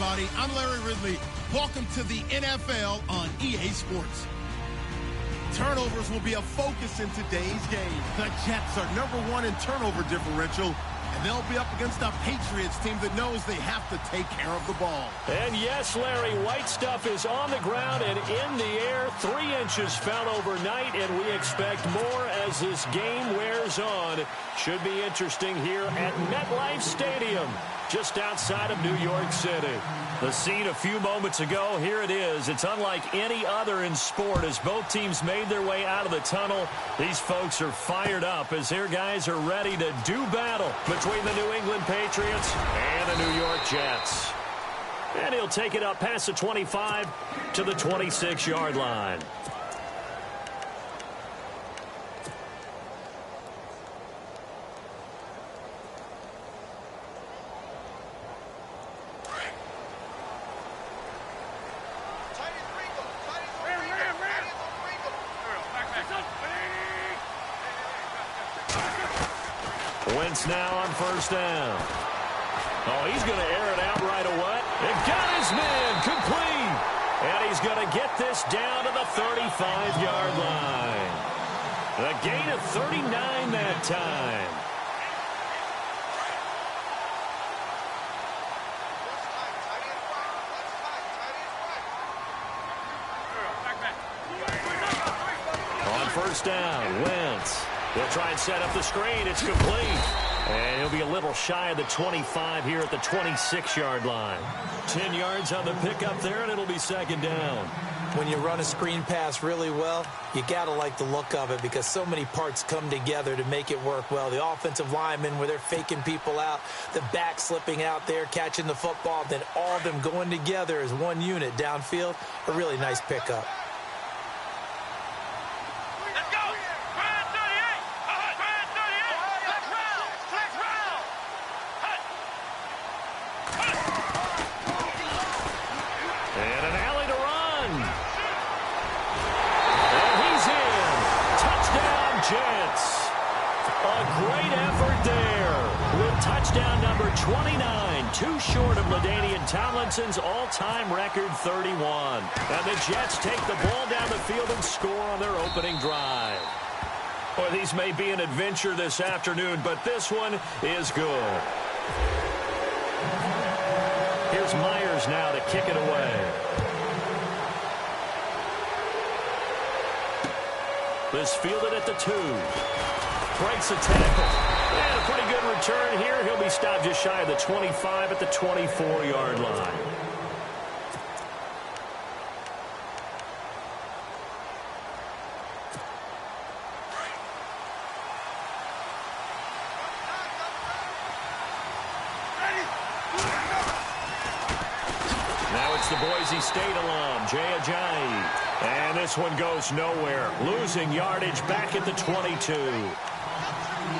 everybody. I'm Larry Ridley. Welcome to the NFL on EA Sports. Turnovers will be a focus in today's game. The Jets are #1 in turnover differential, and they'll be up against a Patriots team that knows they have to take care of the ball. And yes, Larry, White Stuff is on the ground and in the air. 3 inches fell overnight, and we expect more as this game wears on. Should be interesting here at MetLife Stadium, just outside of New York City. The scene a few moments ago, here it is. It's unlike any other in sport as both teams made their way out of the tunnel. These folks are fired up as their guys are ready to do battle between the New England Patriots and the New York Jets. And he'll take it up past the 25 to the 26-yard line. Wentz now on first down. Oh, he's going to air it out right away. And got his man complete. And he's going to get this down to the 35-yard line. A gain of 39 that time. On first down, Wentz. They'll try and set up the screen. It's complete. And he'll be a little shy of the 25 here at the 26-yard line. 10 yards on the pickup there, and it'll be second down. When you run a screen pass really well, you got to like the look of it because so many parts come together to make it work well. The offensive linemen, where they're faking people out, the back slipping out there, catching the football, then all of them going together as one unit downfield. A really nice pickup. Touchdown number 29, too short of LaDainian Tomlinson's all-time record 31. And the Jets take the ball down the field and score on their opening drive. Boy, these may be an adventure this afternoon, but this one is good. Here's Myers now to kick it away. This fielded at the 2. Breaks a tackle. And a pretty good return here. He'll be stopped just shy of the 25 at the 24-yard line. Now it's the Boise State alum, Jay Ajayi. And this one goes nowhere. Losing yardage back at the 22.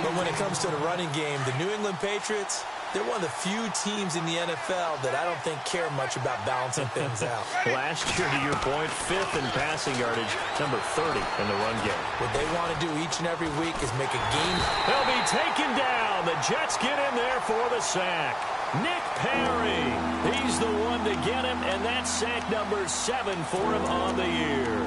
But when it comes to the running game, the New England Patriots, they're one of the few teams in the NFL that I don't think care much about balancing things out. Last year, to your point, 5th in passing yardage, number 30 in the run game. What they want to do each and every week is make a game. They'll be taken down. The Jets get in there for the sack. Nick Perry, he's the one to get him, and that's sack number 7 for him on the year.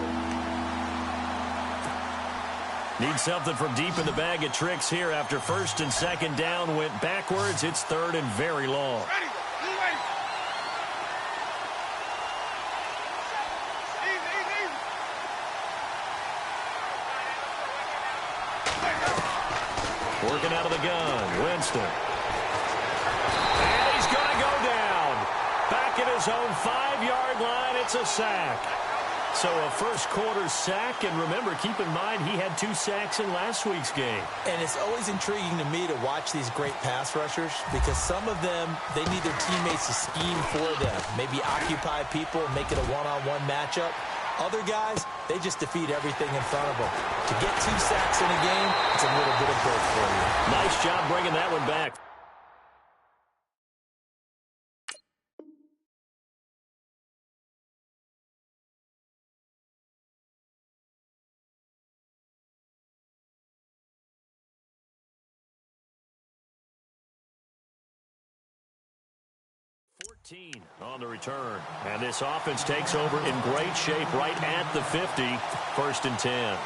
Need something from deep in the bag of tricks here after first and second down went backwards. It's third and very long. Working out of the gun, Winston. And he's going to go down. Back at his own 5-yard line, it's a sack. So a first-quarter sack, and remember, keep in mind, he had 2 sacks in last week's game. And it's always intriguing to me to watch these great pass rushers because some of them, they need their teammates to scheme for them, maybe occupy people, make it a one-on-one matchup. Other guys, they just defeat everything in front of them. To get 2 sacks in a game, it's a little bit of both for you. Nice job bringing that one back. 13 on the return. And this offense takes over in great shape right at the 50. 1st and 10.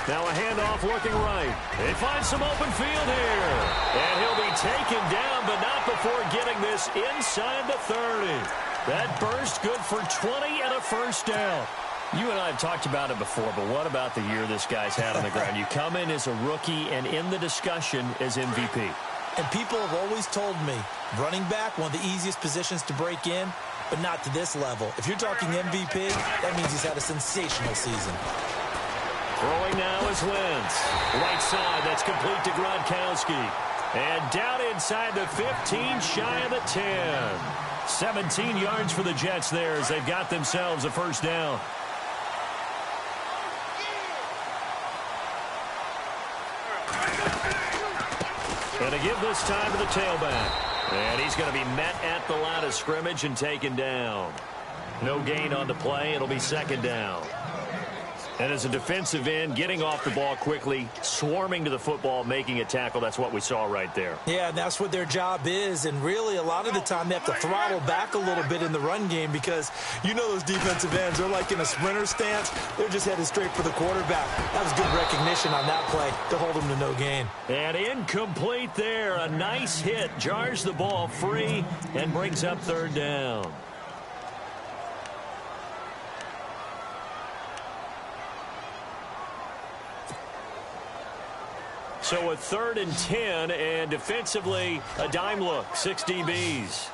Now a handoff looking right. They find some open field here. And he'll be taken down, but not before getting this inside the 30. That burst good for 20 and a first down. You and I have talked about it before, but what about the year this guy's had on the ground? You come in as a rookie and in the discussion as MVP. And people have always told me, running back, one of the easiest positions to break in, but not to this level. If you're talking MVP, that means he's had a sensational season. Throwing now is Wentz. Right side, that's complete to Gronkowski. And down inside the 15, shy of the 10. 17 yards for the Jets there as they've got themselves a first down. And to give this time to the tailback. And he's going to be met at the line of scrimmage and taken down. No gain on the play. It'll be 2nd down. And as a defensive end, getting off the ball quickly, swarming to the football, making a tackle, that's what we saw right there. Yeah, and that's what their job is. And really, a lot of the time, they have to throttle back a little bit in the run game because you know those defensive ends, they're like in a sprinter stance. They're just headed straight for the quarterback. That was good recognition on that play to hold them to no gain. And incomplete there. A nice hit. Jars the ball free and brings up 3rd down. So a 3rd and 10, and defensively, a dime look. 6 DBs.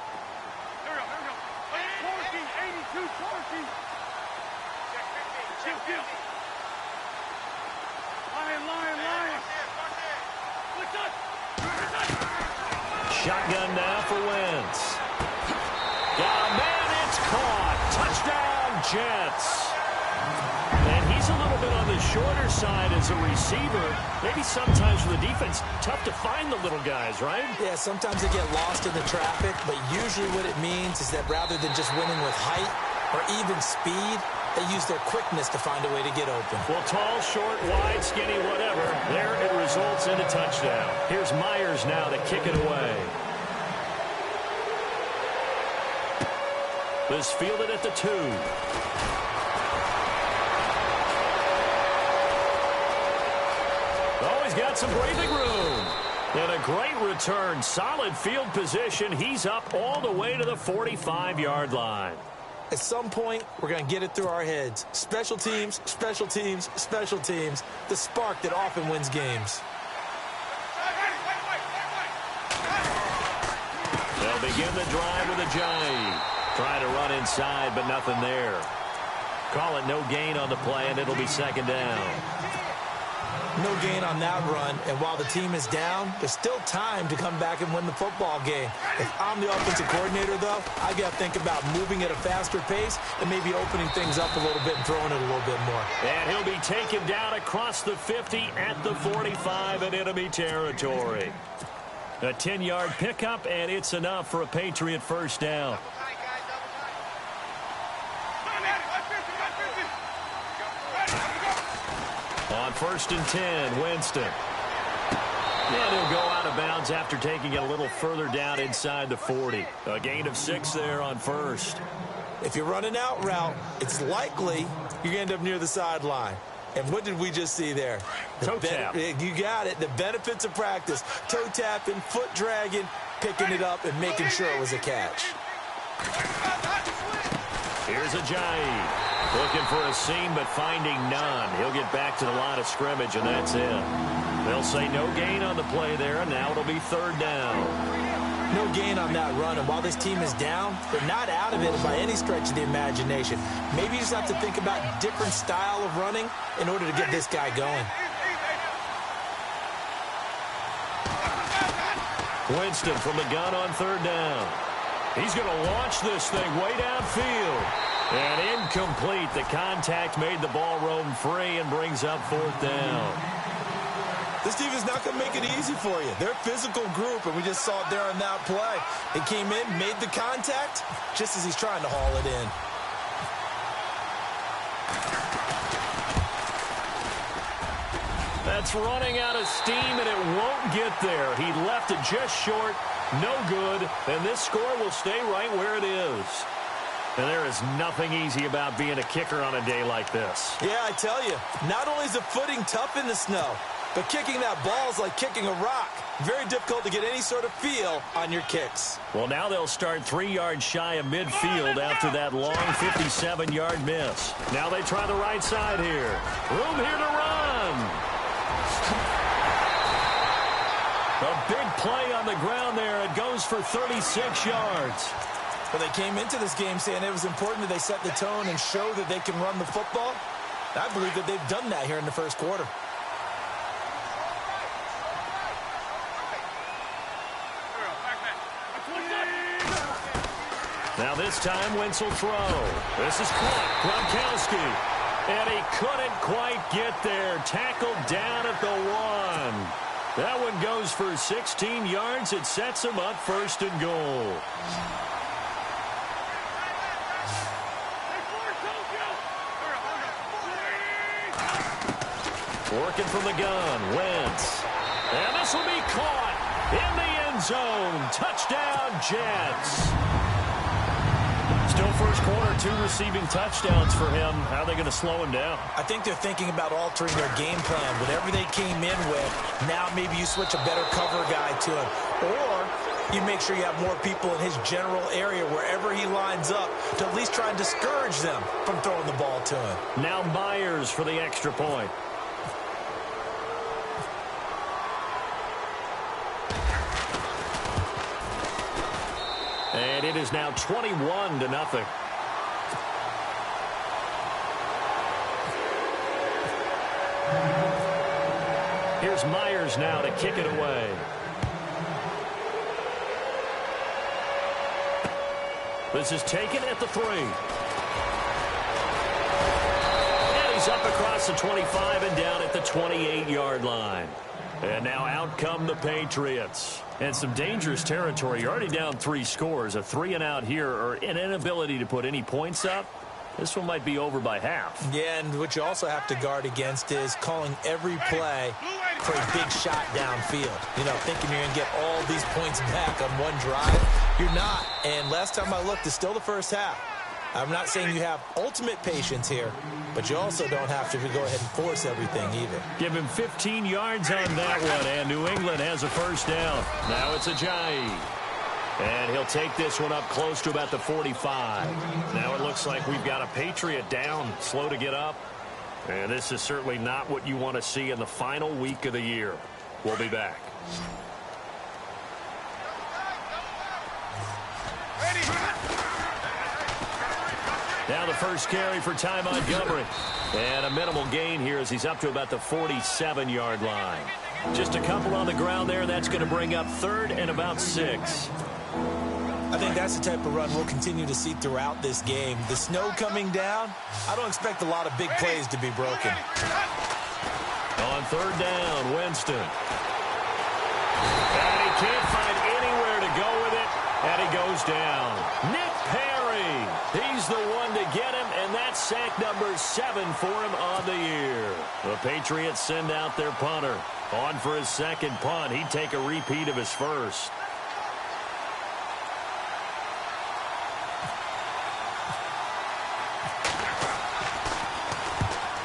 Shotgun now for Wentz. Got a man, it's caught. Touchdown, Jets. And he's a little bit on the shorter side as a receiver. Maybe sometimes for the defense, tough to find the little guys, right? Yeah, sometimes they get lost in the traffic, but usually what it means is that rather than just winning with height or even speed, they use their quickness to find a way to get open. Well, tall, short, wide, skinny, whatever, there it results in a touchdown. Here's Myers now to kick it away. This fielded at the 2. He's got some breathing room. And a great return. Solid field position. He's up all the way to the 45-yard line. At some point, we're going to get it through our heads. Special teams, special teams, special teams. The spark that often wins games. They'll begin the drive with a Ajayi. Trying to run inside, but nothing there. Call it no gain on the play, and it'll be 2nd down. No gain on that run, and while the team is down, there's still time to come back and win the football game. If I'm the offensive coordinator, though, I got to think about moving at a faster pace and maybe opening things up a little bit and throwing it a little bit more. And he'll be taken down across the 50 at the 45 in enemy territory. A 10-yard pickup, and it's enough for a Patriot first down. On 1st and 10, Winston. And he'll go out of bounds after taking it a little further down inside the 40. A gain of 6 there on 1st. If you're running out route, it's likely you're going to end up near the sideline. And what did we just see there? Toe tap. You got it. The benefits of practice. Toe tapping, foot dragging, picking it up, and making sure it was a catch. Here's Ajayi. Looking for a seam, but finding none. He'll get back to the line of scrimmage, and that's it. They'll say no gain on the play there, and now it'll be 3rd down. No gain on that run, and while this team is down, they're not out of it by any stretch of the imagination. Maybe you just have to think about a different style of running in order to get this guy going. Winston from the gun on 3rd down. He's going to launch this thing way downfield. And incomplete. The contact made the ball roam free and brings up 4th down. This team is not going to make it easy for you. They're a physical group, and we just saw it there on that play. He came in, made the contact, just as he's trying to haul it in. That's running out of steam, and it won't get there. He left it just short, no good, and this score will stay right where it is. And there is nothing easy about being a kicker on a day like this. Yeah, I tell you, not only is the footing tough in the snow, but kicking that ball is like kicking a rock. Very difficult to get any sort of feel on your kicks. Well, now they'll start 3 yards shy of midfield after that long 57-yard miss. Now they try the right side here. Room here to run. A big play on the ground there. It goes for 36 yards. Well, they came into this game saying it was important that they set the tone and show that they can run the football. I believe that they've done that here in the first quarter. Now this time, Wentz will throw. This is caught. Gronkowski. And he couldn't quite get there. Tackled down at the 1. That one goes for 16 yards. It sets him up 1st and goal. Working from the gun, Wentz. And this will be caught in the end zone. Touchdown, Jets. Still first quarter, 2 receiving touchdowns for him. How are they going to slow him down? I think they're thinking about altering their game plan. Whatever they came in with, now maybe you switch a better cover guy to him. Or you make sure you have more people in his general area wherever he lines up to at least try and discourage them from throwing the ball to him. Now Myers for the extra point. And it is now 21-0. Here's Myers now to kick it away. This is taken at the 3. And he's up across the 25 and down at the 28-yard line. And now out come the Patriots. And some dangerous territory. You're already down 3 scores. A 3-and-out here, or an inability to put any points up. This one might be over by half. Yeah, and what you also have to guard against is calling every play for a big shot downfield. You know, thinking you're going to get all these points back on one drive. You're not. And last time I looked, it's still the first half. I'm not saying you have ultimate patience here, but you also don't have to go ahead and force everything either. Give him 15 yards on that one, and New England has a first down. Now it's Ajayi. And he'll take this one up close to about the 45. Now it looks like we've got a Patriot down, slow to get up. And this is certainly not what you want to see in the final week of the year. We'll be back. Now the first carry for Ty Montgomery. And a minimal gain here as he's up to about the 47-yard line. Just a couple on the ground there. That's going to bring up 3rd and about 6. I think that's the type of run we'll continue to see throughout this game. The snow coming down, I don't expect a lot of big plays to be broken. On 3rd down, Winston. And he can't find anywhere to go with it, and he goes down. Nick Perry, he's the one to get him, and that's sack number 7 for him on the year. The Patriots send out their punter. On for his second punt. He'd take a repeat of his first.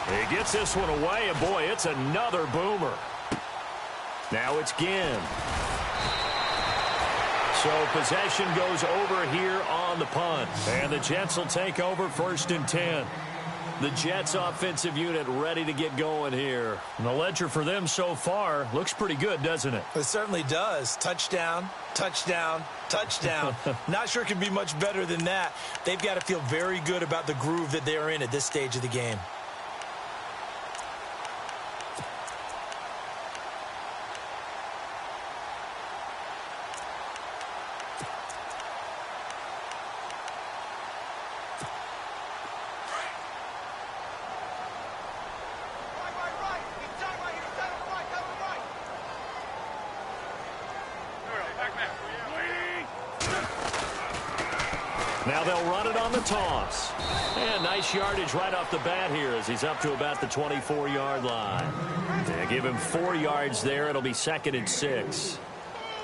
He gets this one away, and boy, it's another boomer. Now it's Ginn. So possession goes over here on the punt. And the Jets will take over 1st and 10. The Jets offensive unit ready to get going here. And the ledger for them so far looks pretty good, doesn't it? It certainly does. Touchdown, touchdown, touchdown. Not sure it can be much better than that. They've got to feel very good about the groove that they're in at this stage of the game. Now they'll run it on the toss. And nice yardage right off the bat here as he's up to about the 24-yard line. Yeah, give him 4 yards there. It'll be 2nd and 6.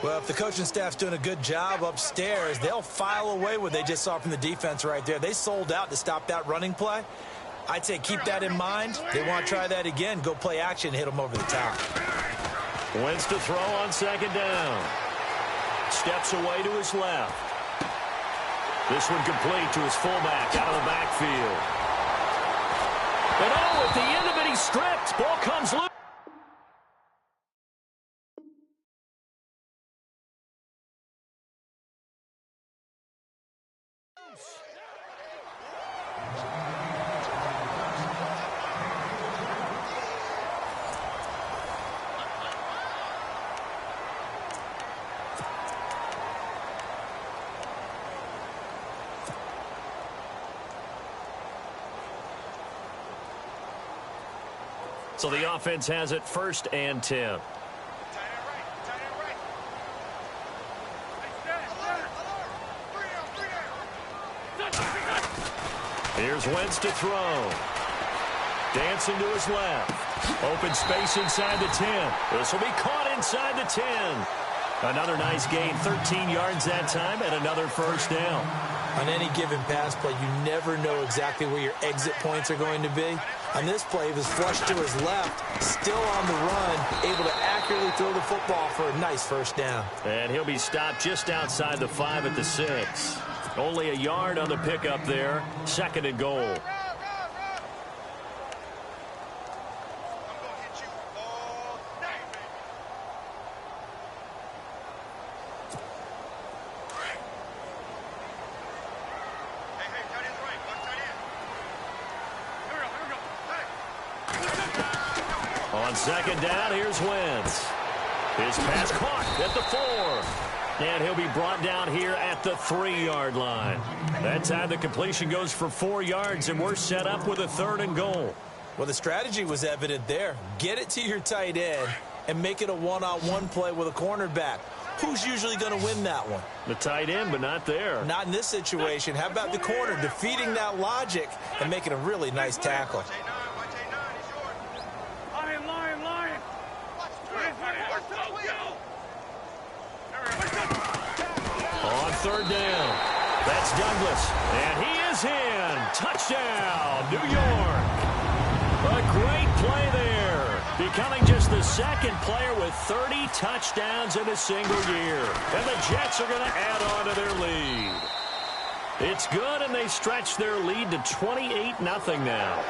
Well, if the coaching staff's doing a good job upstairs, they'll file away what they just saw from the defense right there. They sold out to stop that running play. I'd say keep that in mind. They want to try that again. Go play action, hit them over the top. Wentz to throw on 2nd down. Steps away to his left. This one complete to his fullback out of the backfield. And at the end of it, he's stripped. Ball comes loose. So the offense has it 1st and 10. Here's Wentz to throw. Dancing to his left. Open space inside the 10. This will be caught inside the 10. Another nice gain, 13 yards that time, and another 1st down. On any given pass play, you never know exactly where your exit points are going to be. On this play, he was flushed to his left, still on the run, able to accurately throw the football for a nice 1st down. And he'll be stopped just outside the 5 at the 6. Only a yard on the pickup there. 2nd and goal. On 2nd down, here's Wentz. His pass caught at the 4. And he'll be brought down here at the 3-yard line. That time the completion goes for 4 yards, and we're set up with a 3rd and goal. Well, the strategy was evident there. Get it to your tight end and make it a one-on-one play with a cornerback. Who's usually going to win that one? The tight end, but not there. Not in this situation. How about the corner defeating that logic and making a really nice tackle? On 3rd down, that's Douglas, and he is in. Touchdown, New York. A great play there, becoming just the 2nd player with 30 touchdowns in a single year. And the Jets are going to add on to their lead. It's good, and they stretch their lead to 28-0 now.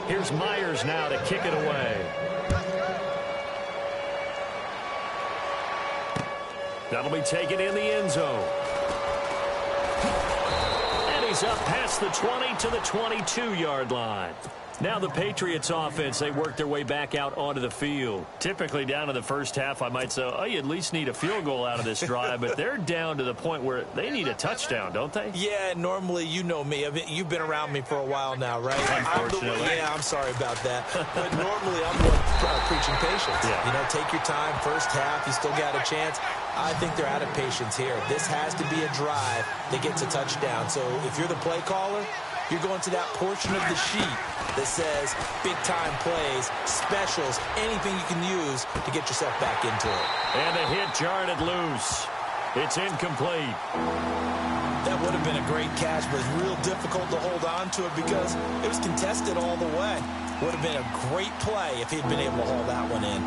Here's Myers now to kick it away. That'll be taken in the end zone. And he's up past the 20 to the 22-yard line. Now the Patriots offense, they work their way back out onto the field. Typically down in the first half, I might say, oh, you at least need a field goal out of this drive, but they're down to the point where they need a touchdown, don't they? Yeah, normally, you know me. I mean, you've been around me for a while now, right? Unfortunately. I'm sorry about that. But normally, I'm the one preaching patience. Yeah. You know, take your time. First half, you still got a chance. I think they're out of patience here. This has to be a drive that gets a touchdown. So if you're the play caller, you're going to that portion of the sheet that says big-time plays, specials, anything you can use to get yourself back into it. And a hit jarred it loose. It's incomplete. That would have been a great catch, but it's real difficult to hold on to it because it was contested all the way. Would have been a great play if he'd been able to haul that one in.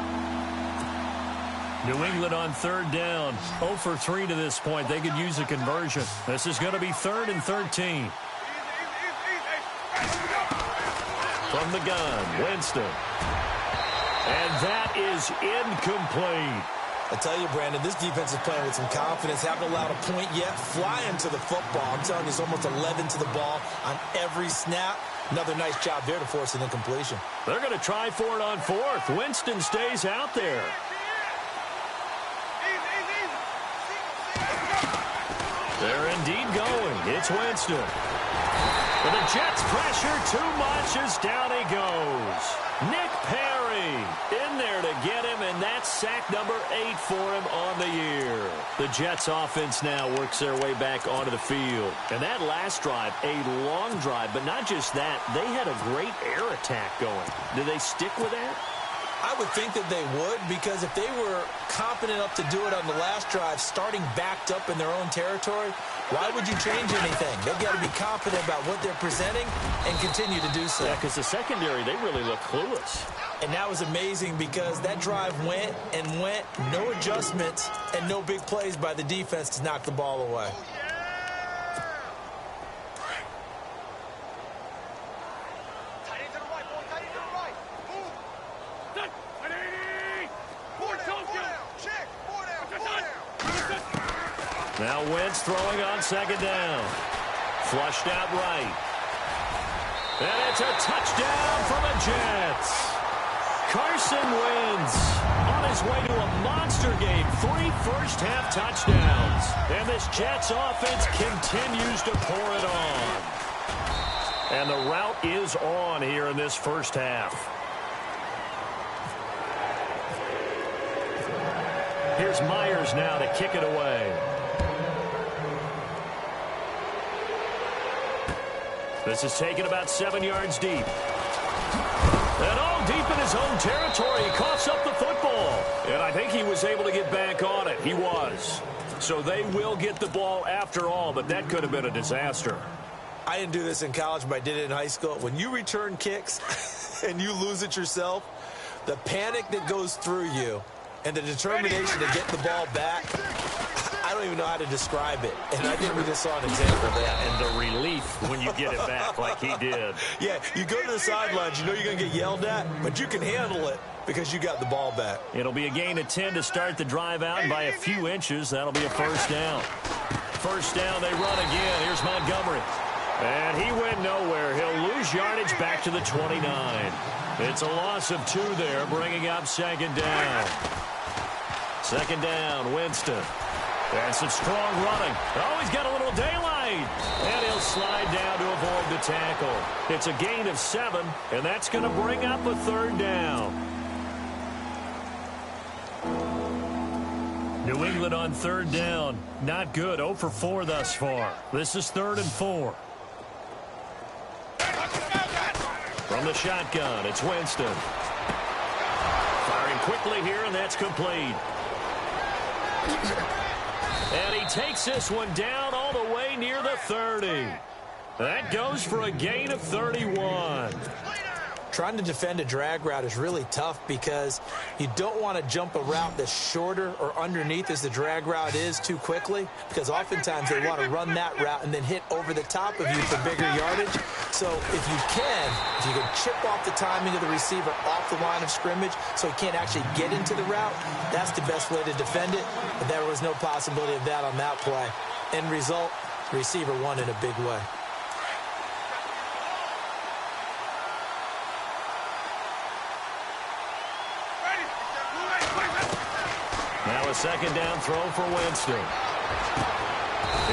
New England on 3rd down. 0 for 3 to this point. They could use a conversion. This is going to be 3rd and 13. From the gun, Winston. And that is incomplete. I tell you, Brandon, this defense is playing with some confidence. Haven't allowed a point yet. Flying to the football. I'm telling you, it's almost 11 to the ball on every snap. Another nice job there to force an incompletion. They're going to try for it on 4th. Winston stays out there. They're indeed going. It's Winston. But the Jets pressure too much as down he goes. Nick Perry in there to get him, and that's sack number 8 for him on the year. The Jets offense now works their way back onto the field. And that last drive, a long drive, but not just that, they had a great air attack going. Do they stick with that? I would think that they would, because if they were competent enough to do it on the last drive, starting backed up in their own territory, why would you change anything? They've got to be confident about what they're presenting and continue to do so. Yeah, because the secondary, they really look clueless. And that was amazing because that drive went and went, no adjustments, and no big plays by the defense to knock the ball away. Now Wentz throwing on second down. Flushed out right. And it's a touchdown for the Jets. Carson Wentz on his way to a monster game. 3 first-half touchdowns. And this Jets offense continues to pour it on. And the route is on here in this first half. Here's Myers now to kick it away. This is taken about 7 yards deep. And all deep in his own territory. He coughs up the football. And I think he was able to get back on it. He was. So they will get the ball after all, but that could have been a disaster. I didn't do this in college, but I did it in high school. When you return kicks and you lose it yourself, the panic that goes through you and the determination to get the ball back, I don't even know how to describe it. And I think we just saw an example of that. And the relief when you get it back like he did. Yeah, you go to the sidelines, you know you're going to get yelled at, but you can handle it because you got the ball back. It'll be a gain of 10 to start the drive out, and by a few inches, that'll be a first down. First down, they run again. Here's Montgomery. And he went nowhere. He'll lose yardage back to the 29. It's a loss of 2 there, bringing up second down. Second down, Winston. And some strong running. Oh, he's got a little daylight. And he'll slide down to avoid the tackle. It's a gain of 7, and that's going to bring up a third down. New England on third down. Not good. 0 for 4 thus far. This is 3rd and 4. From the shotgun, it's Winston. Firing quickly here, and that's complete. And he takes this one down all the way near the 30. That goes for a gain of 31. Trying to defend a drag route is really tough because you don't want to jump a route that's shorter or underneath as the drag route is too quickly, because oftentimes they want to run that route and then hit over the top of you for bigger yardage. So if you can chip off the timing of the receiver off the line of scrimmage so he can't actually get into the route, that's the best way to defend it. But there was no possibility of that on that play. End result, the receiver won in a big way. Now a second down throw for Winston.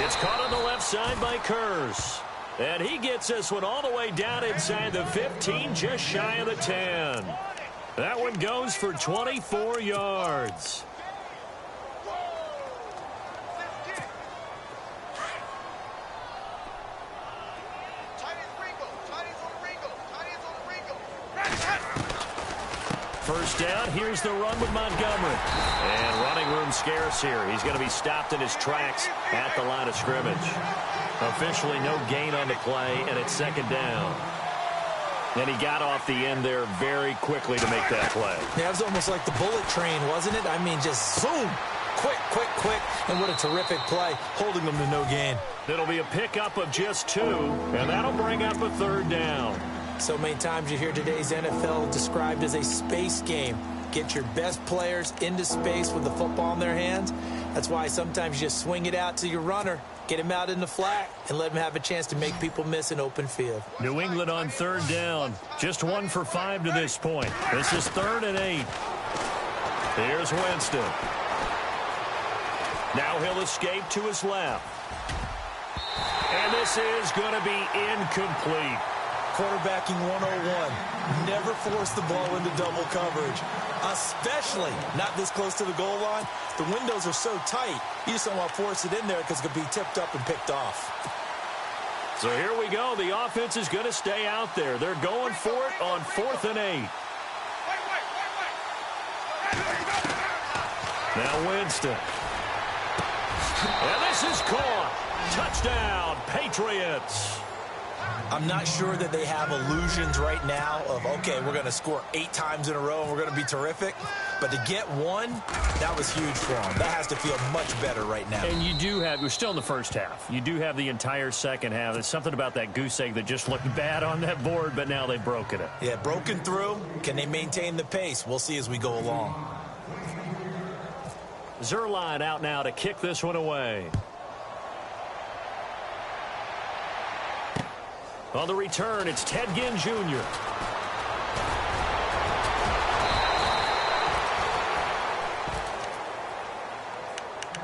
It's caught on the left side by Kurz. And he gets this one all the way down inside the 15, just shy of the 10. That one goes for 24 yards. First down, here's the run with Montgomery. And running room scarce here. He's going to be stopped in his tracks at the line of scrimmage. Officially no gain on the play, and it's second down. And he got off the end there very quickly to make that play. Yeah, it was almost like the bullet train, wasn't it? I mean, just zoom. Quick, quick, quick. And what a terrific play, holding them to no gain. It'll be a pickup of just 2, and that'll bring up a third down. So many times you hear today's NFL described as a space game. Get your best players into space with the football in their hands. That's why sometimes you just swing it out to your runner, get him out in the flat, and let him have a chance to make people miss an open field. New England on third down. Just 1 for 5 to this point. This is 3rd and 8. Here's Winston. Now he'll escape to his left. And this is going to be incomplete. quarterbacking 101. Never force the ball into double coverage, especially not this close to the goal line. The windows are so tight, you just don't want to force it in there because it could be tipped up and picked off. So here we go. The offense is going to stay out there. They're going for it on 4th and 8. Now Winston. And this is caught. Touchdown, Patriots. I'm not sure that they have illusions right now of, okay, we're going to score 8 times in a row and we're going to be terrific. But to get one, that was huge for them. That has to feel much better right now. And you do have, we're still in the first half. You do have the entire second half. There's something about that goose egg that just looked bad on that board, but now they've broken it. Yeah, broken through. Can they maintain the pace? We'll see as we go along. Zuerlein out now to kick this one away. On the return, it's Ted Ginn Jr.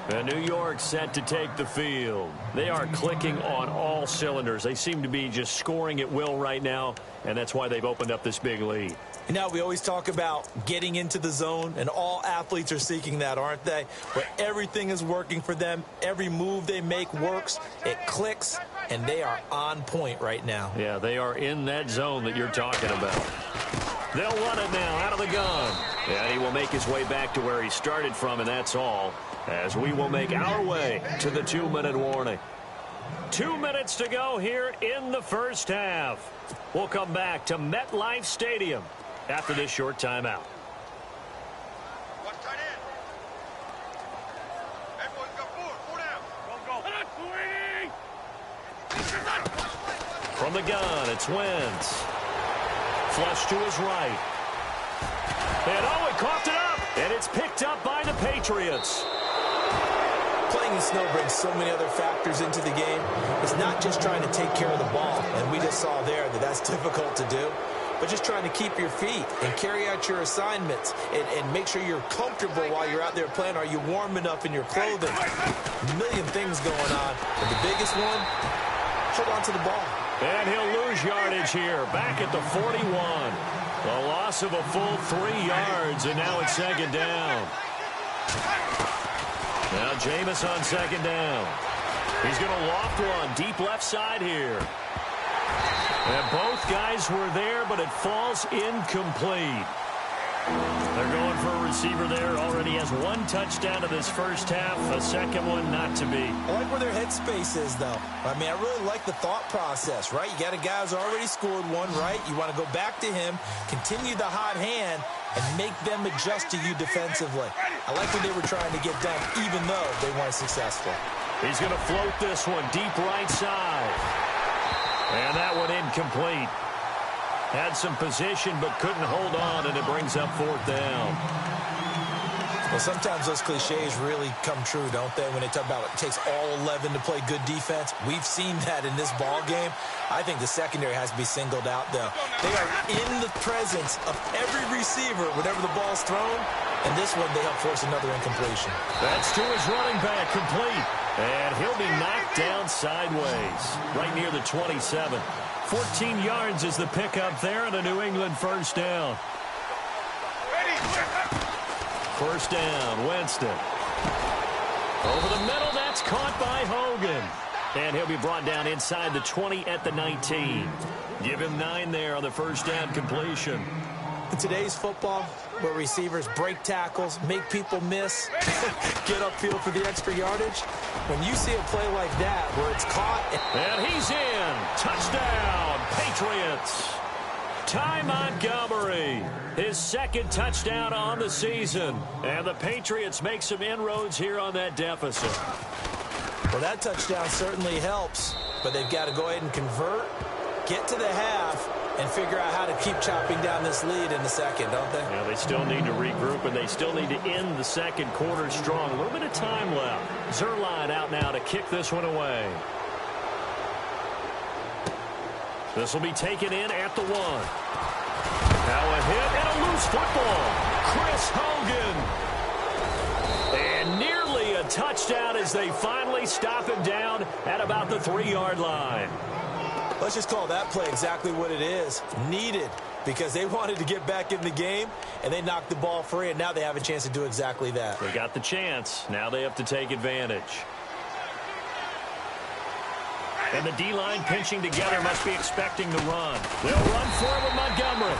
And New York set to take the field. They are clicking on all cylinders. They seem to be just scoring at will right now, and that's why they've opened up this big lead. You know, we always talk about getting into the zone, and all athletes are seeking that, aren't they? Where everything is working for them. Every move they make works. It clicks, and they are on point right now. Yeah, they are in that zone that you're talking about. They'll run it now out of the gun. And he will make his way back to where he started from, and that's all. As we will make our way to the 2-minute warning. 2 minutes to go here in the first half. We'll come back to MetLife Stadium after this short timeout. From the gun, it's Wentz. Flush to his right. And oh, he coughed it up. And it's picked up by the Patriots. Playing in snow brings so many other factors into the game. It's not just trying to take care of the ball, and we just saw there that that's difficult to do, but just trying to keep your feet and carry out your assignments and make sure you're comfortable while you're out there playing. Are you warm enough in your clothing? A million things going on, but the biggest one, hold on to the ball. And he'll lose yardage here, back at the 41. A loss of a full 3 yards, and now it's second down. Now Jameis on second down. He's going to loft one deep left side here. And both guys were there, but it falls incomplete. They're going for a receiver there. Already has 1 touchdown to this first half. A second one not to be. I like where their headspace is, though. I mean, I really like the thought process, right? You got a guy who's already scored one, right? You want to go back to him, continue the hot hand, and make them adjust to you defensively. I like what they were trying to get done, even though they weren't successful. He's going to float this one deep right side. And that one incomplete. Had some position but couldn't hold on, and it brings up 4th down. Well, sometimes those cliches really come true, don't they? When they talk about it takes all 11 to play good defense. We've seen that in this ball game. I think the secondary has to be singled out, though. They are in the presence of every receiver whenever the ball's thrown. And this one, they help force another incompletion. That's to his running back, complete. And he'll be knocked down sideways, right near the 27. 14 yards is the pickup there, and a New England first down. First down, Winston. Over the middle, that's caught by Hogan. And he'll be brought down inside the 20 at the 19. Give him 9 there on the first down completion. In today's football, where receivers break tackles, make people miss, get upfield for the extra yardage, when you see a play like that where it's caught. And he's in. Touchdown, Patriots. Ty Montgomery, his second touchdown on the season. And the Patriots make some inroads here on that deficit. Well, that touchdown certainly helps, but they've got to go ahead and convert, get to the half, and figure out how to keep chopping down this lead in the second, don't they? Yeah, they still need to regroup, and they still need to end the second quarter strong. A little bit of time left. Zuerlein out now to kick this one away. This will be taken in at the 1. Now a hit and a loose football. Chris Hogan. And nearly a touchdown as they finally stop him down at about the 3-yard line. Let's just call that play exactly what it is. Needed, because they wanted to get back in the game, and they knocked the ball free, and now they have a chance to do exactly that. They got the chance. Now they have to take advantage. And the D-line pinching together must be expecting the run. They'll run forward Montgomery.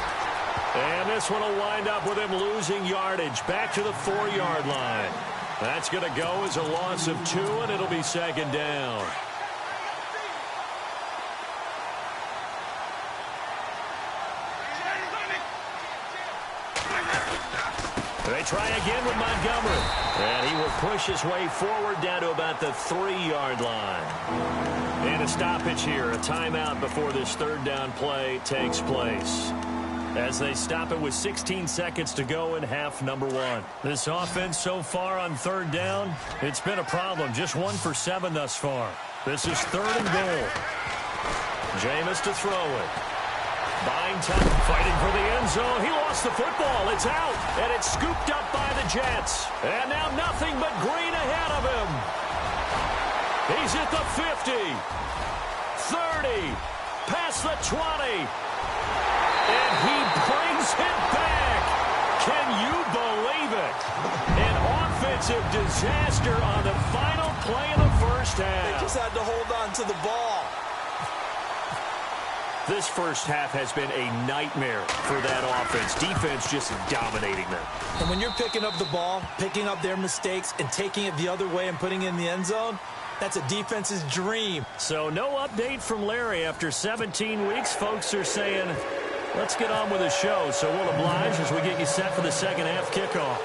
And this one will wind up with him losing yardage back to the 4-yard line. That's going to go as a loss of 2, and it'll be second down. They try again with Montgomery. And he will push his way forward down to about the 3-yard line. And a stoppage here, a timeout before this third down play takes place. As they stop it with 16 seconds to go in half number 1. This offense so far on third down, it's been a problem. Just 1 for 7 thus far. This is 3rd and goal. Jameis to throw it. Buying time, fighting for the end zone. He lost the football. It's out, and it's scooped up by the Jets. And now nothing but green ahead of him. He's at the 50, 30, past the 20. And he brings it back. Can you believe it? An offensive disaster on the final play of the first half. They just had to hold on to the ball. This first half has been a nightmare for that offense. Defense just dominating them. And when you're picking up the ball, picking up their mistakes, and taking it the other way and putting it in the end zone, that's a defense's dream. So no update from Larry after 17 weeks. Folks are saying, let's get on with the show. So we'll oblige as we get you set for the second half kickoff.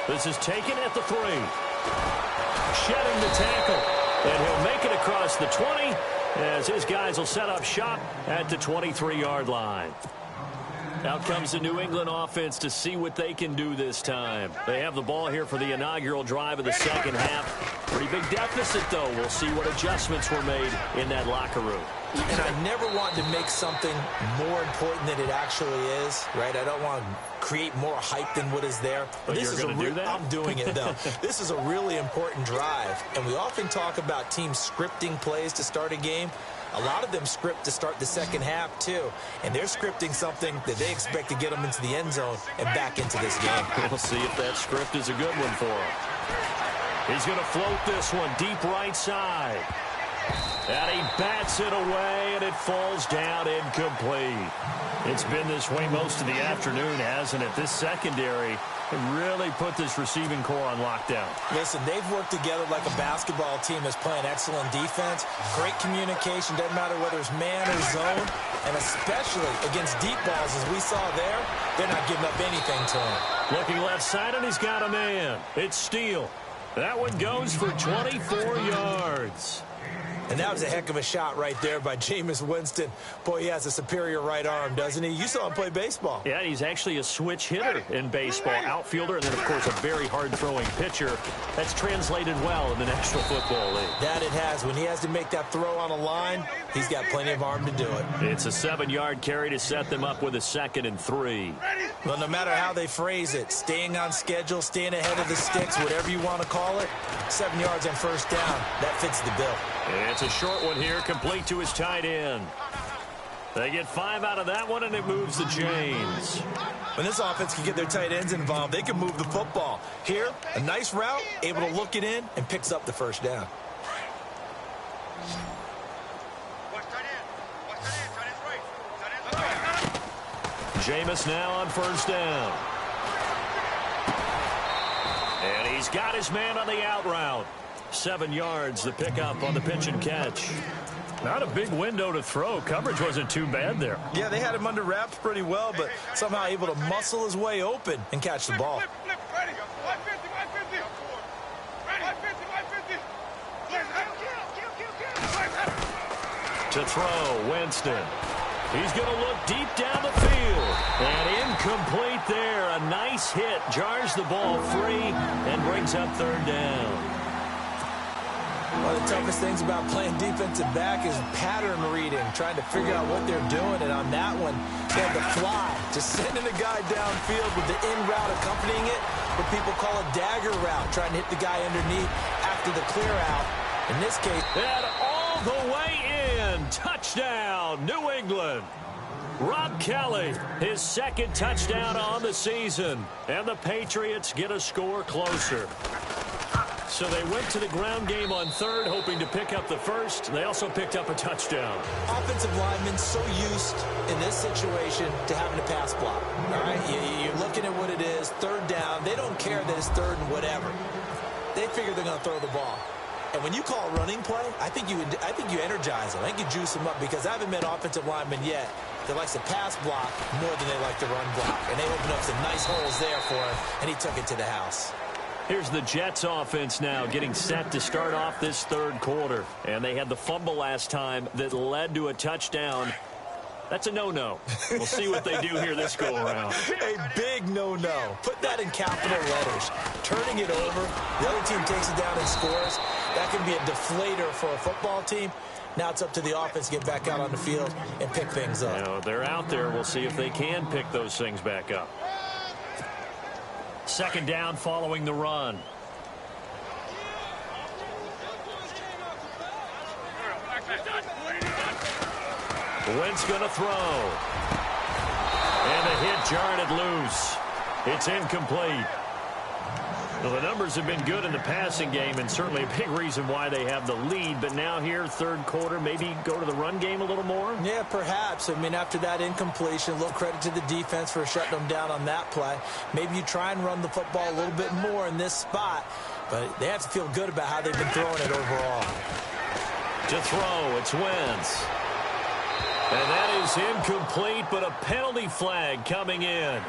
This is taken at the 3. Shedding the tackle. And he'll make it across the 20 as his guys will set up shop at the 23-yard line. Out comes the New England offense to see what they can do this time. They have the ball here for the inaugural drive of the second half. Pretty big deficit, though. We'll see what adjustments were made in that locker room. And I never want to make something more important than it actually is, right? I don't want to create more hype than what is there. But this you're is going to do that? I'm doing it, though. This is a really important drive. And we often talk about teams scripting plays to start a game. A lot of them script to start the second half, too. And they're scripting something that they expect to get them into the end zone and back into this game. We'll see if that script is a good one for him. He's going to float this one deep right side. And he bats it away, and it falls down incomplete. It's been this way most of the afternoon, hasn't it? This secondary really put this receiving core on lockdown. Listen, they've worked together like a basketball team that's playing excellent defense. Great communication, doesn't matter whether it's man or zone. And especially against deep balls, as we saw there, they're not giving up anything to him. Looking left side, and he's got a man. It's Steele. That one goes for 24 yards. And that was a heck of a shot right there by Jameis Winston. Boy, he has a superior right arm, doesn't he? You saw him play baseball. Yeah, he's actually a switch hitter in baseball. Outfielder, and then, of course, a very hard-throwing pitcher. That's translated well in the National Football League. That it has. When he has to make that throw on a line, he's got plenty of arm to do it. It's a 7-yard carry to set them up with a 2nd and 3. Well, no matter how they phrase it, staying on schedule, staying ahead of the sticks, whatever you want to call it, 7 yards on first down, that fits the bill. It's a short one here, complete to his tight end. They get 5 out of that one, and it moves the chains. When this offense can get their tight ends involved, they can move the football. Here, a nice route, able to look it in, and picks up the first down. Jameis now on first down. And he's got his man on the out route. 7 yards, the pickup on the pitch and catch. Not a big window to throw. Coverage wasn't too bad there. Yeah, they had him under wraps pretty well, but somehow able to muscle his way open and catch the ball. To throw, Winston. He's going to look deep down the field. And incomplete there. A nice hit. Jars the ball free and brings up third down. One of the toughest things about playing defensive back is pattern reading, trying to figure out what they're doing. And on that one, they had the fly, just sending a guy downfield with the in route accompanying it, what people call a dagger route, trying to hit the guy underneath after the clear out. In this case, and all the way in. Touchdown, New England. Rob Kelly, his second touchdown on the season. And the Patriots get a score closer. So they went to the ground game on third, hoping to pick up the first. They also picked up a touchdown. Offensive linemen so used in this situation to having a pass block. All right, you're looking at what it is, third down. They don't care that it's third and whatever. They figure they're going to throw the ball. And when you call a running play, I think you energize them. I think you juice them up because I haven't met offensive linemen yet that likes to pass block more than they like to run block. And they opened up some nice holes there for him, and he took it to the house. Here's the Jets offense now getting set to start off this third quarter. And they had the fumble last time that led to a touchdown. That's a no-no. We'll see what they do here this go-around. A big no-no. Put that in capital letters. Turning it over, the other team takes it down and scores. That can be a deflator for a football team. Now it's up to the offense to get back out on the field and pick things up. You know, they're out there. We'll see if they can pick those things back up. Second down following the run. Wentz going to throw. And the hit jarred it loose. It's incomplete. Well, the numbers have been good in the passing game and certainly a big reason why they have the lead. But now here, third quarter, maybe go to the run game a little more? Yeah, perhaps. I mean, after that incompletion, a little credit to the defense for shutting them down on that play. Maybe you try and run the football a little bit more in this spot. But they have to feel good about how they've been throwing it overall. To throw, it's Wentz. And that is incomplete, but a penalty flag coming in.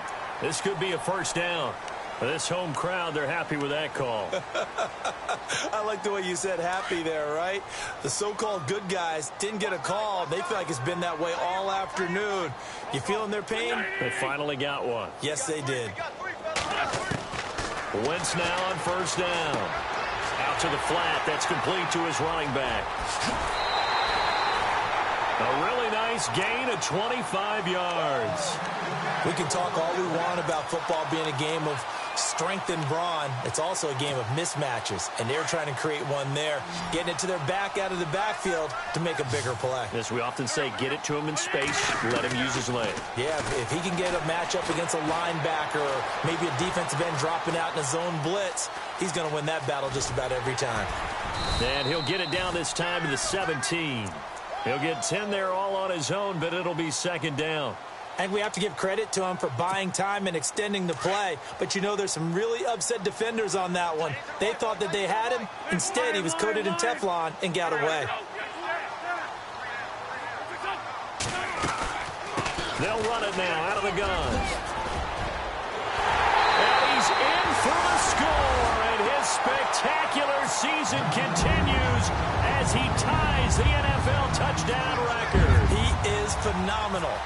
This could be a first down. This home crowd, they're happy with that call. I like the way you said happy there, right? The so-called good guys didn't get a call. They feel like it's been that way all afternoon. You feeling their pain? They finally got one. Yes, they did. Wentz now on first down. Out to the flat. That's complete to his running back. A really nice gain of 25 yards. We can talk all we want about football being a game of strength and brawn. It's also a game of mismatches, and they're trying to create one there, getting it to their back out of the backfield to make a bigger play. As we often say, get it to him in space, let him use his leg. Yeah, if he can get a matchup against a linebacker or maybe a defensive end dropping out in a zone blitz, he's going to win that battle just about every time. And he'll get it down this time to the 17. He'll get 10 there all on his own, but it'll be second down. And we have to give credit to him for buying time and extending the play. But, you know, there's some really upset defenders on that one. They thought that they had him. Instead, he was coated in Teflon and got away. They'll run it now out of the gun. And he's in for the score. And his spectacular season continues as he ties the NFL touchdown record. He is phenomenal.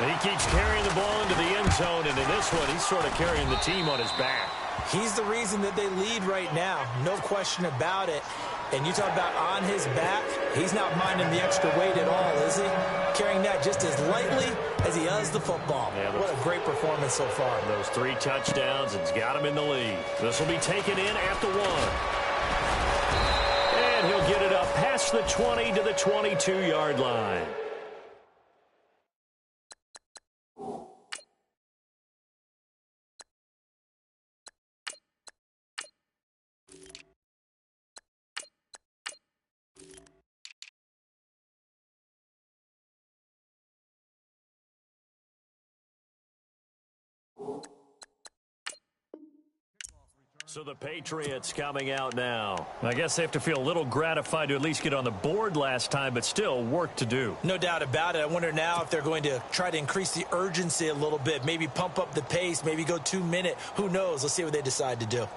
And he keeps carrying the ball into the end zone, and in this one, he's sort of carrying the team on his back. He's the reason that they lead right now, no question about it. And you talk about on his back, he's not minding the extra weight at all, is he? Carrying that just as lightly as he does the football. Yeah, what a great performance so far. Those 3 touchdowns, it's got him in the lead. This will be taken in at the 1. And he'll get it up past the 20 to the 22-yard line. So the Patriots coming out now. I guess they have to feel a little gratified to at least get on the board last time, but still work to do. No doubt about it. I wonder now if they're going to try to increase the urgency a little bit, maybe pump up the pace, maybe go 2-minute. Who knows? Let's see what they decide to do.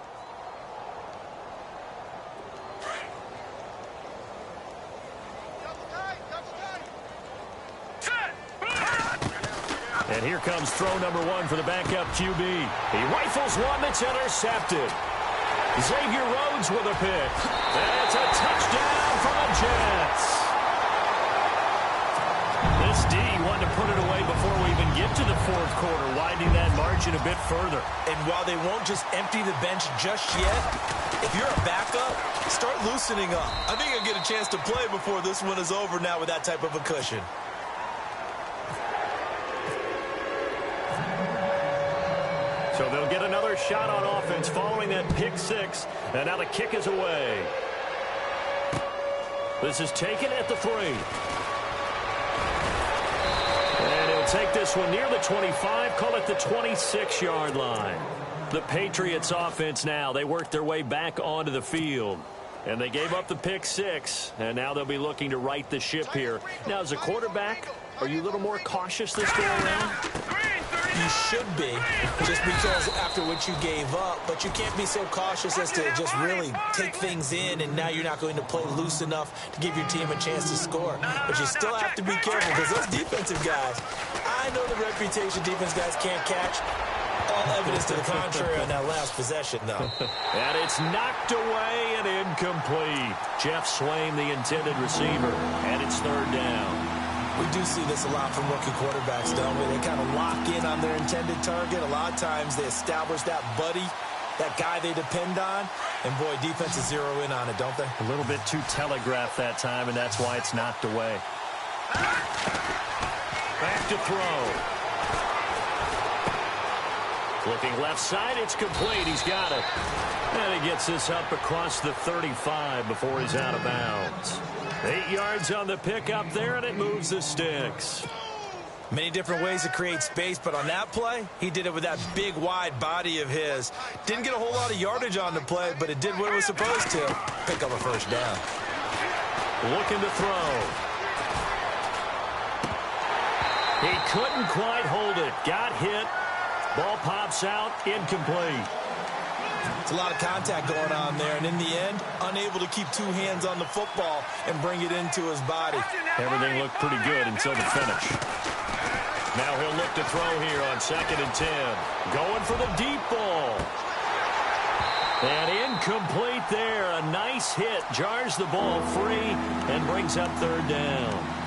And here comes throw number 1 for the backup QB. He rifles one that's intercepted. Xavier Rhodes with a pick. And it's a touchdown for the Jets. This D wanted to put it away before we even get to the fourth quarter, widening that margin a bit further. And while they won't just empty the bench just yet, if you're a backup, start loosening up. I think I'll get a chance to play before this one is over now with that type of a cushion. So they'll get another shot on offense following that pick six. And now the kick is away. This is taken at the 3. And he'll take this one near the 25, call it the 26-yard line. The Patriots offense now, they work their way back onto the field. And they gave up the pick six, and now they'll be looking to right the ship here. Now, as a quarterback, are you a little more cautious this go around? You should be, just because after what you gave up, but you can't be so cautious as to just really take things in, and now you're not going to play loose enough to give your team a chance to score. But you still have to be careful, because those defensive guys, I know the reputation defense guys can't catch. All evidence to the contrary on that last possession, though. And it's knocked away and incomplete. Jeff Swain, the intended receiver, and it's third down. We do see this a lot from rookie quarterbacks, don't we? They kind of lock in on their intended target. A lot of times they establish that buddy, that guy they depend on. And, boy, defenses zero in on it, don't they? A little bit too telegraphed that time, and that's why it's knocked away. Back to throw. Looking left side, it's complete. He's got it. And he gets this up across the 35 before he's out of bounds. 8 yards on the pickup there, and it moves the sticks. Many different ways to create space, but on that play, he did it with that big, wide body of his. Didn't get a whole lot of yardage on the play, but it did what it was supposed to. Pick up a first down. Looking to throw. He couldn't quite hold it. Got hit. Ball pops out. Incomplete. It's a lot of contact going on there, and in the end, unable to keep two hands on the football and bring it into his body. Everything looked pretty good until the finish. Now he'll look to throw here on 2nd and 10. Going for the deep ball. And incomplete there. A nice hit. Jars the ball free and brings up third down.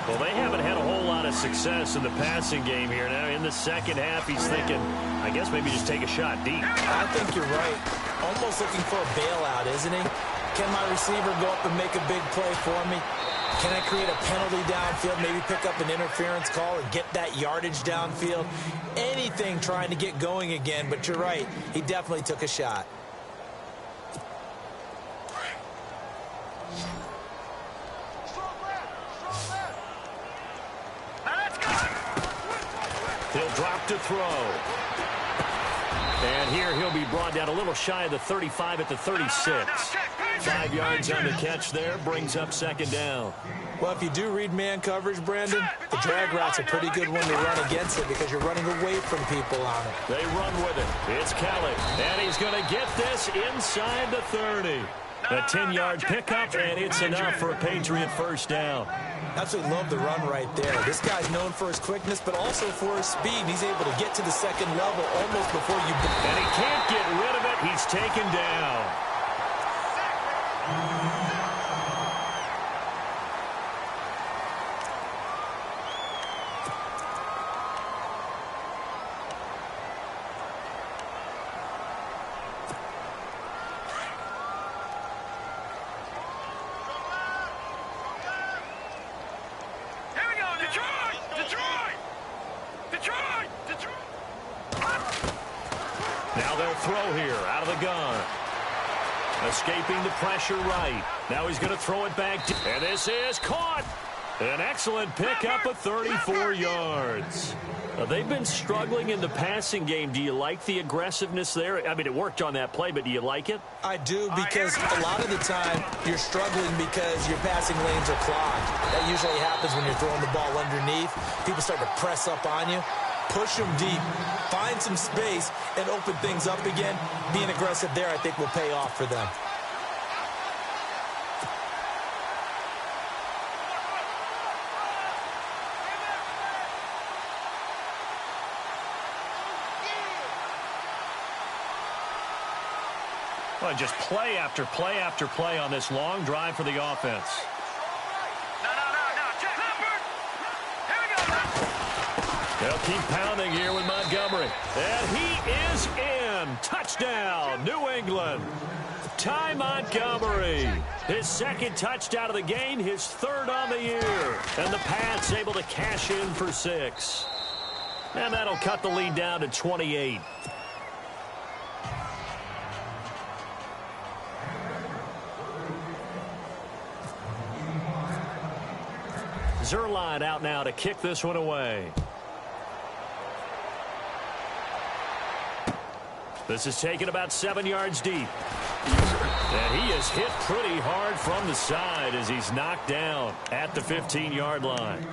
Well, they haven't had a whole lot of success in the passing game here. Now, in the second half, he's thinking, I guess maybe just take a shot deep. I think you're right. Almost looking for a bailout, isn't he? Can my receiver go up and make a big play for me? Can I create a penalty downfield, maybe pick up an interference call and get that yardage downfield? Anything trying to get going again, but you're right. He definitely took a shot. He'll drop to throw. And here he'll be brought down a little shy of the 35 at the 36. 5 yards on the catch there, brings up second down. Well, if you do read man coverage, Brandon, the drag route's a pretty good one to run against it because you're running away from people on it. They run with it. It's Kelly, and he's going to get this inside the 30. A 10-yard pickup, and it's enough for a Patriot first down. Absolutely love the run right there. This guy's known for his quickness, but also for his speed. He's able to get to the second level almost before you... And he can't get rid of it. He's taken down. Now they'll throw here out of the gun. Escaping the pressure right. Now he's going to throw it back. And this is caught. An excellent pickup of 34 yards. They've been struggling in the passing game. Do you like the aggressiveness there? I mean, it worked on that play, but do you like it? I do, because a lot of the time you're struggling because your passing lanes are clogged. That usually happens when you're throwing the ball underneath. People start to press up on you. Push them deep, find some space, and open things up again. Being aggressive there, I think, will pay off for them. Well, just play after play after play on this long drive for the offense. They'll keep pounding here with Montgomery. And he is in. Touchdown, New England. Ty Montgomery, his second touchdown of the game, his third on the year. And the Pats able to cash in for 6. And that'll cut the lead down to 28. Zuerlein out now to kick this one away. This is taken about 7 yards deep. And he is hit pretty hard from the side as he's knocked down at the 15-yard line.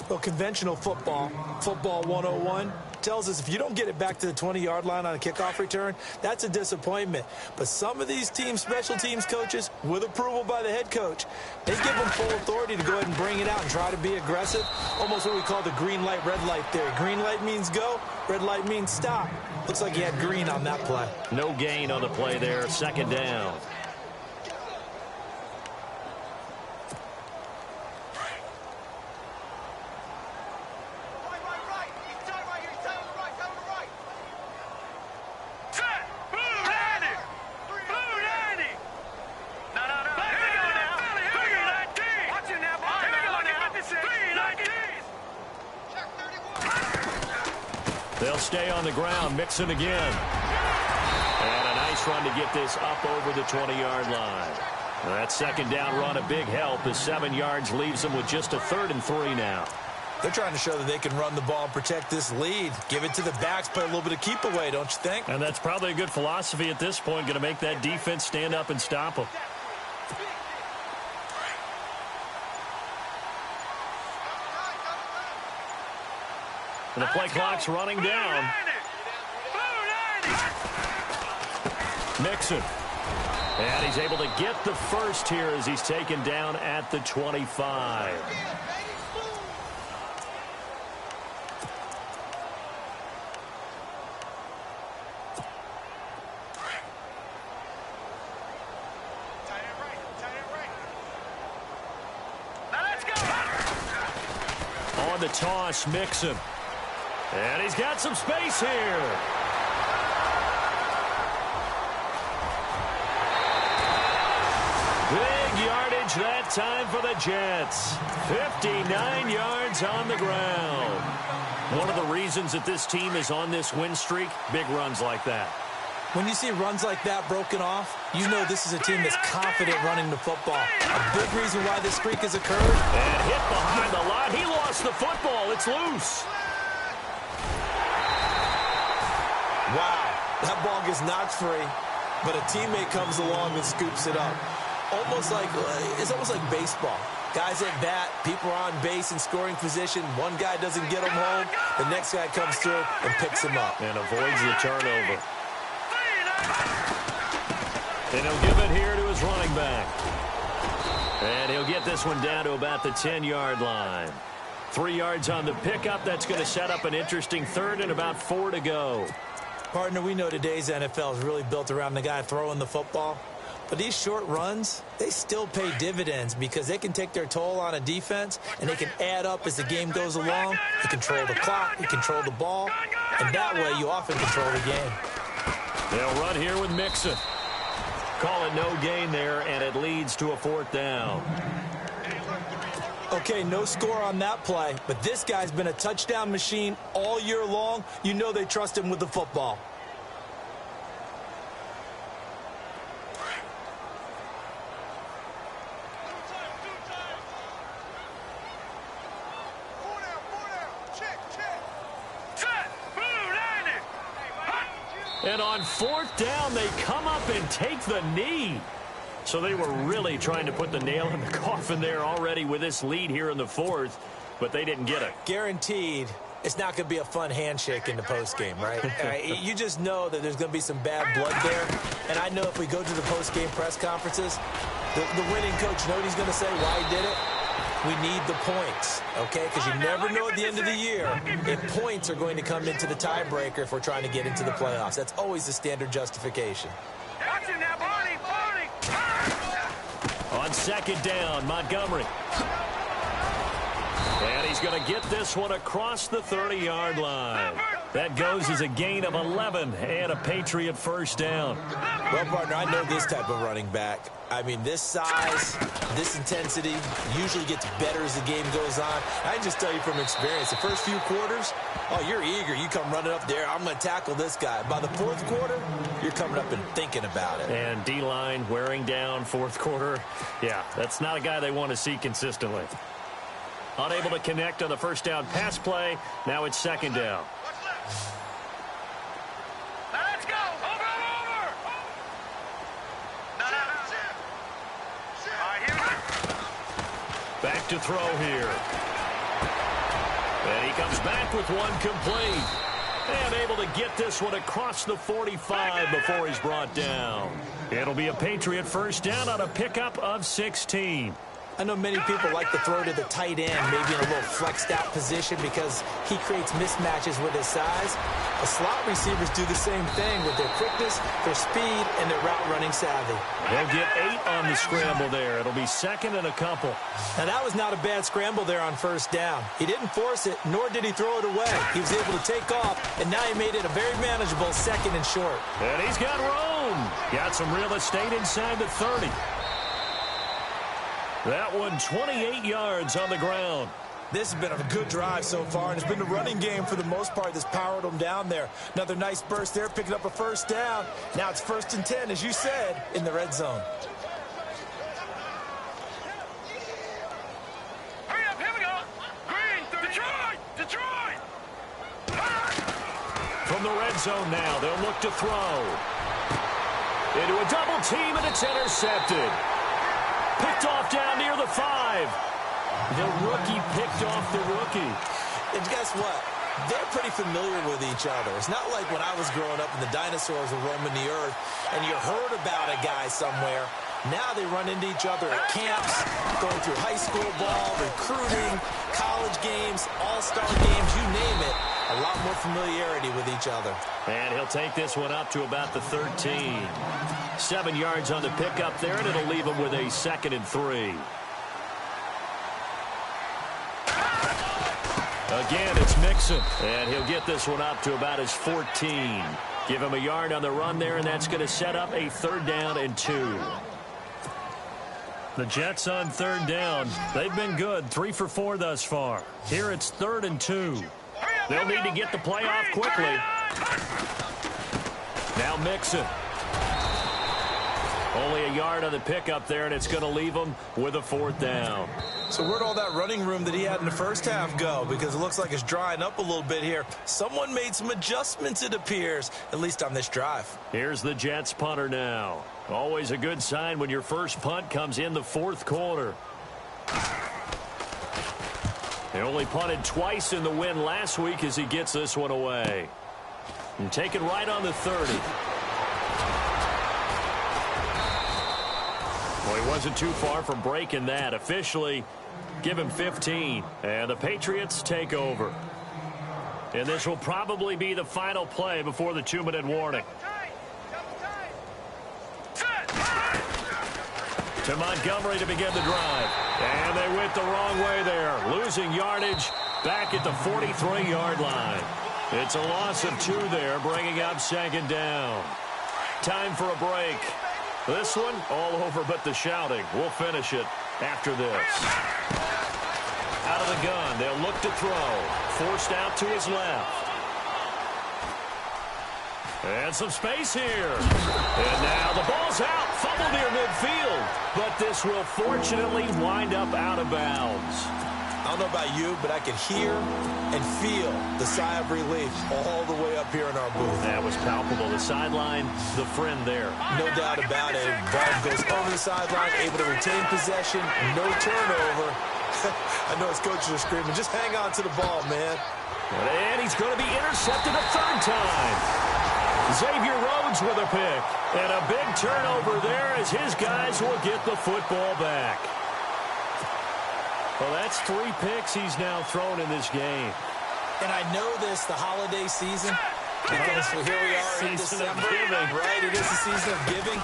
Well, conventional football 101, tells us if you don't get it back to the 20-yard line on a kickoff return, that's a disappointment. But some of these teams, special teams coaches, with approval by the head coach, they give them full authority to go ahead and bring it out and try to be aggressive. Almost what we call the green light, red light theory. Green light means go, red light means stop. Looks like he had green on that play. No gain on the play there, second down. They'll stay on the ground. Mixon again. And a nice run to get this up over the 20-yard line. That second down run, a big help as 7 yards leaves them with just a 3rd and 3 now. They're trying to show that they can run the ball and protect this lead. Give it to the backs, play a little bit of keep away, don't you think? And that's probably a good philosophy at this point, going to make that defense stand up and stop them. And the play clock's running down. Mixon. And he's able to get the first here as he's taken down at the 25. On the toss, Mixon. And he's got some space here. Big yardage that time for the Jets. 59 yards on the ground. One of the reasons that this team is on this win streak, big runs like that. When you see runs like that broken off, you know this is a team that's confident running the football. A big reason why this streak has occurred. And hit behind the line. He lost the football. It's loose. Wow, that ball gets knocked free, but a teammate comes along and scoops it up. It's almost like baseball. Guys at bat, people are on base in scoring position. One guy doesn't get him home, the next guy comes through and picks him up. And avoids the turnover. And he'll give it here to his running back. And he'll get this one down to about the 10-yard line. 3 yards on the pickup. That's going to set up an interesting 3rd and about 4 to go. Partner, we know today's NFL is really built around the guy throwing the football. But these short runs, they still pay dividends because they can take their toll on a defense and they can add up as the game goes along. You control the clock, you control the ball, and that way you often control the game. They'll run here with Mixon. Call it no gain there, and it leads to a 4th down. Okay, no score on that play, but this guy's been a touchdown machine all year long. You know they trust him with the football. And on 4th down, they come up and take the knee. So they were really trying to put the nail in the coffin there already with this lead here in the 4th, but they didn't get it. Guaranteed it's not going to be a fun handshake in the postgame, right? You just know that there's going to be some bad blood there. And I know if we go to the postgame press conferences, the winning coach, you know what he's going to say, why he did it? We need the points, okay? Because you never know at the end of the year if points are going to come into the tiebreaker if we're trying to get into the playoffs. That's always the standard justification. On 2nd down, Montgomery. And he's going to get this one across the 30-yard line. That goes as a gain of 11 and a Patriot first down. Well, partner, I know this type of running back. I mean, this size, this intensity usually gets better as the game goes on. I can just tell you from experience, the first few quarters, oh, you're eager. You come running up there, I'm going to tackle this guy. By the fourth quarter, you're coming up and thinking about it. And D-line wearing down fourth quarter. Yeah, that's not a guy they want to see consistently. Unable to connect on the first down pass play. Now it's second down. Let's go. Over. No. All right, here we go. Back to throw here. And he comes back with one complete. And able to get this one across the 45 before he's brought down. It'll be a Patriot first down on a pickup of 16. I know many people like to throw to the tight end, maybe in a little flexed out position because he creates mismatches with his size. The slot receivers do the same thing with their quickness, their speed, and their route running savvy. They'll get 8 on the scramble there. It'll be second and a couple. Now that was not a bad scramble there on first down. He didn't force it, nor did he throw it away. He was able to take off, and now he made it a very manageable second and short. And he's got room. Got some real estate inside the 30. That one 28 yards on the ground. This has been a good drive so far, and it's been the running game for the most part that's powered them down there. Another nice burst there, picking up a first down. Now it's 1st and 10, as you said, in the red zone. Hurry up, here we go. Green, Detroit. From the red zone now, they'll look to throw. Into a double team, and it's intercepted. Picked off down near the 5. The rookie picked off the rookie. And guess what? They're pretty familiar with each other. It's not like when I was growing up and the dinosaurs were roaming the earth and you heard about a guy somewhere. Now they run into each other at camps, going through high school ball, recruiting, college games, all-star games, you name it. A lot more familiarity with each other. And he'll take this one up to about the 13. 7 yards on the pickup there, and it'll leave him with a 2nd and 3. Again, it's Mixon. And he'll get this one up to about his 14. Give him a yard on the run there, and that's going to set up a 3rd down and 2. The Jets on 3rd down. They've been good, 3 for 4 thus far. Here it's 3rd and 2. They'll need to get the play off quickly. Now Mixon. Only a yard on the pickup there, and it's going to leave him with a 4th down. So where'd all that running room that he had in the first half go? Because it looks like it's drying up a little bit here. Someone made some adjustments, it appears, at least on this drive. Here's the Jets punter now. Always a good sign when your first punt comes in the 4th quarter. They only punted twice in the win last week as he gets this one away. And take it right on the 30. Well, he wasn't too far from breaking that. Officially, give him 15. And the Patriots take over. And this will probably be the final play before the 2-minute warning. To Montgomery to begin the drive. And they went the wrong way there. Losing yardage back at the 43-yard line. It's a loss of 2 there, bringing up 2nd down. Time for a break. This one, all over but the shouting. We'll finish it after this. Out of the gun, they'll look to throw. Forced out to his left. And some space here. And now the ball's out. Fumble near midfield. But this will fortunately wind up out of bounds. I don't know about you, but I could hear and feel the sigh of relief all the way up here in our booth. That was palpable. The sideline, the friend there. No doubt about it. Ball goes over the sideline, able to retain possession, no turnover. I know his coaches are screaming, just hang on to the ball, man. And he's going to be intercepted a 3rd time. Xavier Rhodes with a pick. And a big turnover there as his guys will get the football back. Well, that's 3 picks he's now thrown in this game. And I know this, the holiday season, because here we are in December, right? It is the season of giving.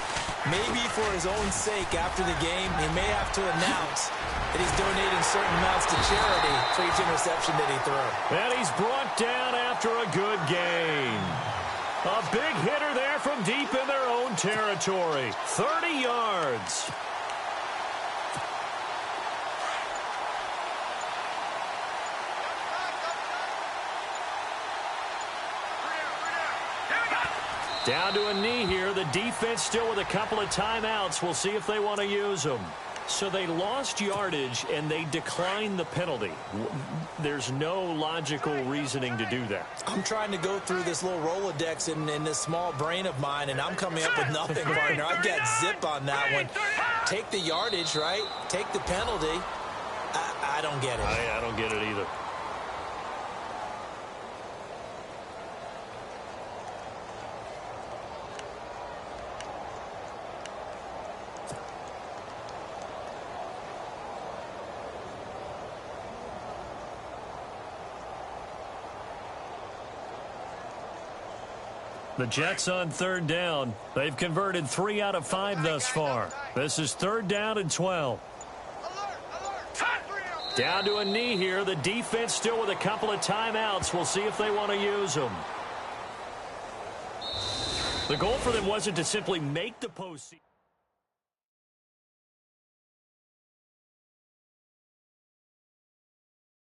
Maybe for his own sake after the game, he may have to announce And he's donating certain amounts to charity for each interception that he threw. And he's brought down after a good gain. A big hitter there from deep in their own territory. 30 yards. Down to a knee here. The defense still with a couple of timeouts. We'll see if they want to use them. So they lost yardage, and they declined the penalty. There's no logical reasoning to do that. I'm trying to go through this little Rolodex in this small brain of mine, and I'm coming up with nothing, partner. I've got zip on that one. Take the yardage, right? Take the penalty. I don't get it. I don't get it either. The Jets on third down. They've converted 3 out of 5 thus far. This is 3rd down and 12. Down to a knee here. The defense still with a couple of timeouts. We'll see if they want to use them. The goal for them wasn't to simply make the postseason.